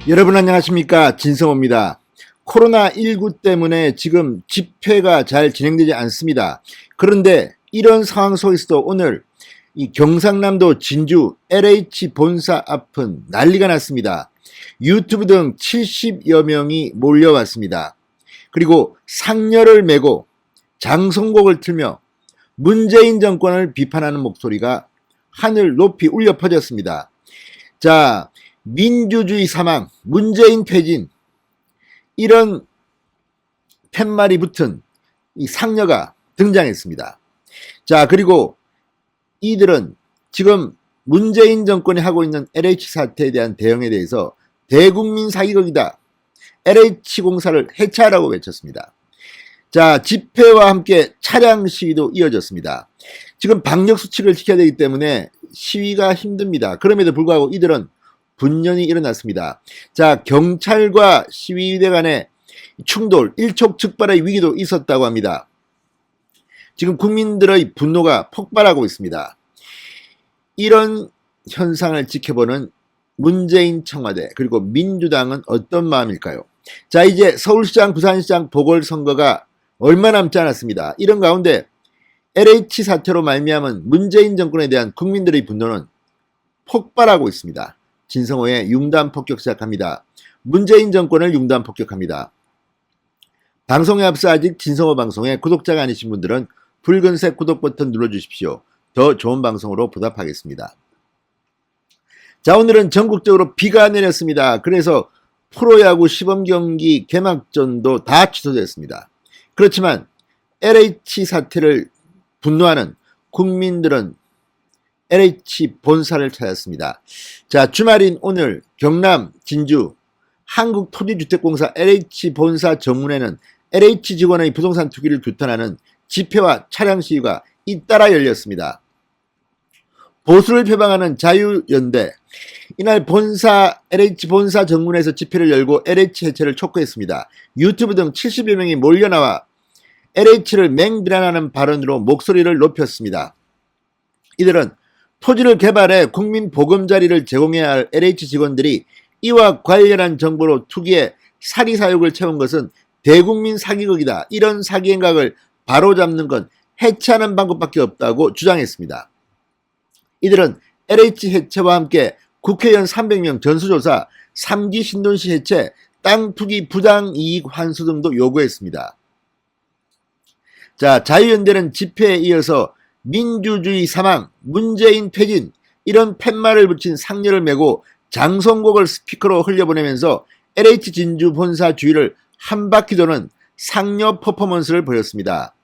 여러분 안녕하십니까, 진성호입니다. 코로나19 때문에 지금 집회가 잘 진행되지 않습니다. 그런데 이런 상황 속에서도 오늘 이 경상남도 진주 LH 본사 앞은 난리가 났습니다. 유튜브 등 70여 명이 몰려왔습니다. 그리고 상여를 메고 장송곡을 틀며 문재인 정권을 비판하는 목소리가 하늘 높이 울려 퍼졌습니다. 자, 민주주의 사망, 문재인 퇴진, 이런 팻말이 붙은 이 상녀가 등장했습니다. 자, 그리고 이들은 지금 문재인 정권이 하고 있는 LH 사태에 대한 대응에 대해서 대국민 사기극이다, LH공사를 해체하라고 외쳤습니다. 자, 집회와 함께 차량 시위도 이어졌습니다. 지금 방역수칙을 지켜야 되기 때문에 시위가 힘듭니다. 그럼에도 불구하고 이들은 분연이 일어났습니다. 자, 경찰과 시위대 간의 충돌, 일촉즉발의 위기도 있었다고 합니다. 지금 국민들의 분노가 폭발하고 있습니다. 이런 현상을 지켜보는 문재인 청와대 그리고 민주당은 어떤 마음일까요? 자, 이제 서울시장, 부산시장 보궐선거가 얼마 남지 않았습니다. 이런 가운데 LH 사태로 말미암은 문재인 정권에 대한 국민들의 분노는 폭발하고 있습니다. 진성호의 융단 폭격 시작합니다. 문재인 정권을 융단 폭격합니다. 방송에 앞서 아직 진성호 방송에 구독자가 아니신 분들은 붉은색 구독 버튼 눌러주십시오. 더 좋은 방송으로 보답하겠습니다. 자, 오늘은 전국적으로 비가 내렸습니다. 그래서 프로야구 시범경기 개막전도 다 취소됐습니다. 그렇지만 LH 사태를 분노하는 국민들은 LH 본사를 찾았습니다. 자, 주말인 오늘 경남 진주 한국토지주택공사 LH 본사 정문에는 LH 직원의 부동산 투기를 규탄하는 집회와 차량 시위가 잇따라 열렸습니다. 보수를 표방하는 자유연대, 이날 LH 본사 정문에서 집회를 열고 LH 해체를 촉구했습니다. 유튜브 등 70여 명이 몰려나와 LH를 맹비난하는 발언으로 목소리를 높였습니다. 이들은 토지를 개발해 국민 보금자리를 제공해야 할 LH 직원들이 이와 관련한 정보로 투기에 사리사욕을 채운 것은 대국민 사기극이다. 이런 사기 행각을 바로잡는 건 해체하는 방법밖에 없다고 주장했습니다. 이들은 LH 해체와 함께 국회의원 300명 전수조사, 3기 신도시 해체, 땅 투기 부당 이익 환수 등도 요구했습니다. 자, 자유연대는 집회에 이어서 민주주의 사망, 문재인 퇴진, 이런 팻말을 붙인 상여를 메고 장송곡을 스피커로 흘려보내면서 LH 진주 본사 주위를 한 바퀴 도는 상여 퍼포먼스를 보였습니다.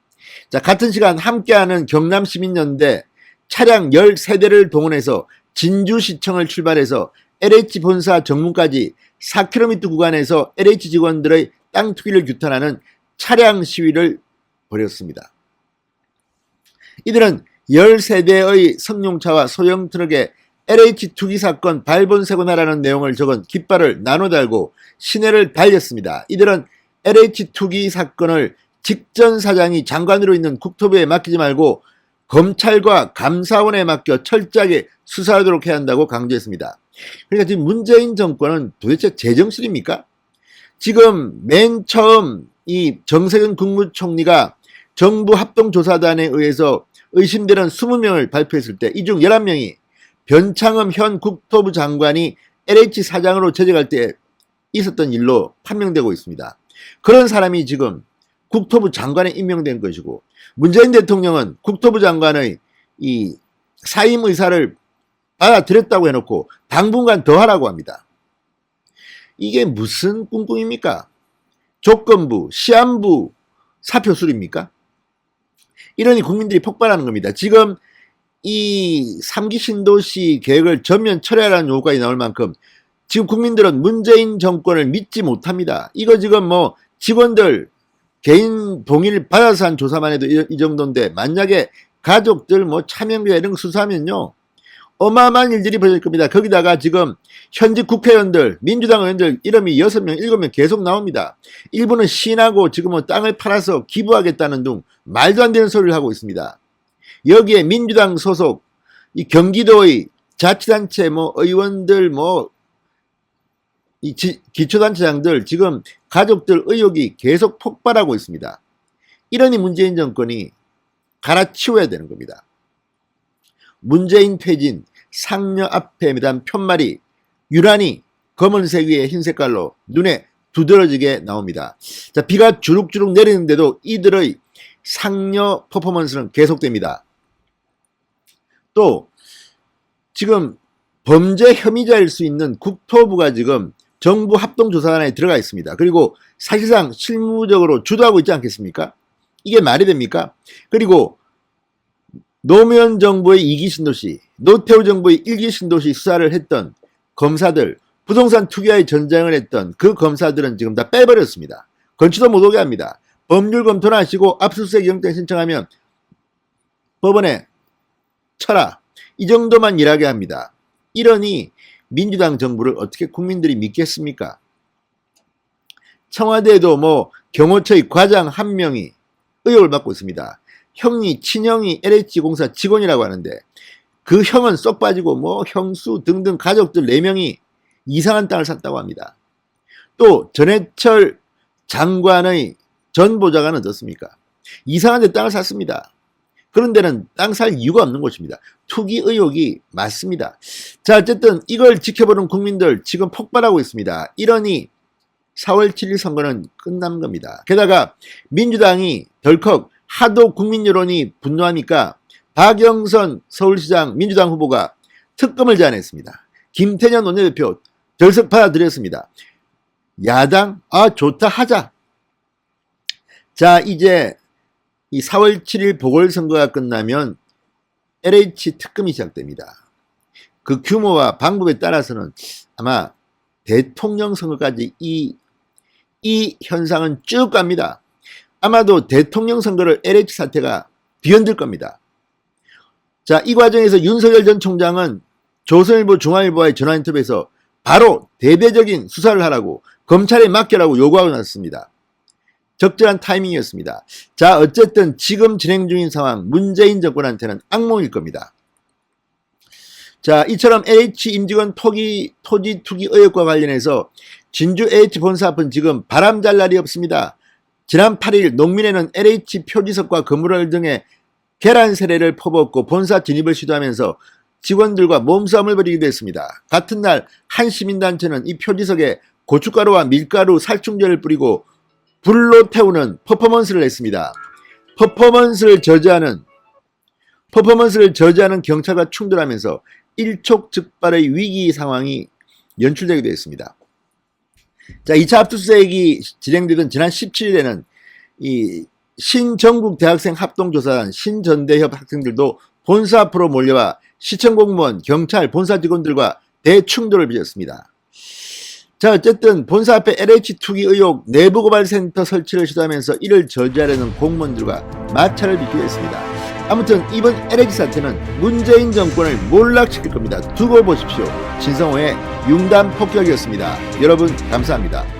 자, 같은 시간 함께하는 경남시민연대 차량 13대를 동원해서 진주시청을 출발해서 LH 본사 정문까지 4km 구간에서 LH 직원들의 땅 투기를 규탄하는 차량 시위를 벌였습니다. 이들은 13대의 승용차와 소형 트럭에 LH 투기 사건 발본세고나라는 내용을 적은 깃발을 나눠 달고 시내를 달렸습니다. 이들은 LH 투기 사건을 직전 사장이 장관으로 있는 국토부에 맡기지 말고 검찰과 감사원에 맡겨 철저하게 수사하도록 해야 한다고 강조했습니다. 그러니까 지금 문재인 정권은 도대체 제정신입니까? 지금 맨 처음 이 정세균 국무총리가 정부 합동조사단에 의해서 의심되는 20명을 발표했을 때 이 중 11명이 변창흠 현 국토부 장관이 LH 사장으로 재직할 때 있었던 일로 판명되고 있습니다. 그런 사람이 지금 국토부 장관에 임명된 것이고, 문재인 대통령은 국토부 장관의 이 사임 의사를 받아들였다고 해놓고 당분간 더 하라고 합니다. 이게 무슨 꿍꿍입니까? 조건부, 시한부 사표술입니까? 이러니 국민들이 폭발하는 겁니다. 지금 이 3기 신도시 계획을 전면 철회하라는 요구가 나올 만큼 지금 국민들은 문재인 정권을 믿지 못합니다. 이거 지금 뭐 직원들 개인 동의를 받아서 한 조사만 해도 이 정도인데, 만약에 가족들 뭐 차명비자 이런 거 수사하면요 어마어마한 일들이 벌어질 겁니다. 거기다가 지금 현직 국회의원들, 민주당 의원들 이름이 6명, 7명 계속 나옵니다. 일부는 시인하고 지금 뭐 땅을 팔아서 기부하겠다는 등 말도 안 되는 소리를 하고 있습니다. 여기에 민주당 소속 이 경기도의 자치단체 뭐 의원들 뭐 기초단체장들 지금 가족들 의혹이 계속 폭발하고 있습니다. 이러니 문재인 정권이 갈아치워야 되는 겁니다. 문재인 퇴진, 상여 앞에 매단 편말이 유난히 검은색 위에 흰 색깔로 눈에 두드러지게 나옵니다. 자, 비가 주룩주룩 내리는데도 이들의 상여 퍼포먼스는 계속됩니다. 또 지금 범죄 혐의자일 수 있는 국토부가 지금 정부 합동조사단에 들어가 있습니다. 그리고 사실상 실무적으로 주도하고 있지 않겠습니까? 이게 말이 됩니까? 그리고 노무현 정부의 2기 신도시, 노태우 정부의 1기 신도시 수사를 했던 검사들, 부동산 투기와의 전쟁을 했던 그 검사들은 지금 다 빼버렸습니다. 건치도 못 오게 합니다. 법률 검토는 하시고 압수수색 영장 신청하면 법원에 쳐라. 이 정도만 일하게 합니다. 이러니 민주당 정부를 어떻게 국민들이 믿겠습니까? 청와대에도 뭐 경호처의 과장 한 명이 의혹을 받고 있습니다. 친형이 LH공사 직원이라고 하는데 그 형은 쏙 빠지고 뭐 형수 등등 가족들 4명이 이상한 땅을 샀다고 합니다. 또 전해철 장관의 전 보좌관은 어떻습니까? 이상한 데 땅을 샀습니다. 그런 데는 땅 살 이유가 없는 곳입니다. 투기 의혹이 맞습니다. 자, 어쨌든 이걸 지켜보는 국민들 지금 폭발하고 있습니다. 이러니 4월 7일 선거는 끝난 겁니다. 게다가 민주당이 덜컥 하도 국민 여론이 분노하니까 박영선 서울시장 민주당 후보가 특검을 제안했습니다. 김태년 원내대표 결석 받아들였습니다. 야당 좋다 하자. 자, 이제 이 4월 7일 보궐선거가 끝나면 LH 특검이 시작됩니다. 그 규모와 방법에 따라서는 아마 대통령 선거까지 이 현상은 쭉 갑니다. 아마도 대통령 선거를 LH 사태가 뒤흔들 겁니다. 자, 이 과정에서 윤석열 전 총장은 조선일보 중앙일보와의 전화 인터뷰에서 바로 대대적인 수사를 하라고 검찰에 맡겨라고 요구하고 났습니다. 적절한 타이밍이었습니다. 자, 어쨌든 지금 진행 중인 상황 문재인 정권한테는 악몽일 겁니다. 자, 이처럼 LH 임직원 토지 투기 의혹과 관련해서 진주 LH 본사 앞은 지금 바람 잘 날이 없습니다. 지난 8일 농민회는 LH 표지석과 건물을 등에 계란 세례를 퍼붓고 본사 진입을 시도하면서 직원들과 몸싸움을 벌이기도 했습니다. 같은 날 한 시민단체는 이 표지석에 고춧가루와 밀가루, 살충제를 뿌리고 불로 태우는 퍼포먼스를 했습니다. 퍼포먼스를 저지하는 경찰과 충돌하면서 일촉즉발의 위기 상황이 연출되기도 했습니다. 자, 2차 압수수색이 진행되던 지난 17일에는 이 신전국 대학생 합동조사단 신전대협 학생들도 본사 앞으로 몰려와 시청 공무원, 경찰, 본사 직원들과 대충돌을 빚었습니다. 자, 어쨌든 본사 앞에 LH 투기 의혹 내부고발센터 설치를 시도하면서 이를 저지하려는 공무원들과 마찰을 빚기도 했습니다. 아무튼 이번 LH 사태는 문재인 정권을 몰락시킬 겁니다. 두고 보십시오. 진성호의 융단 폭격이었습니다. 여러분 감사합니다.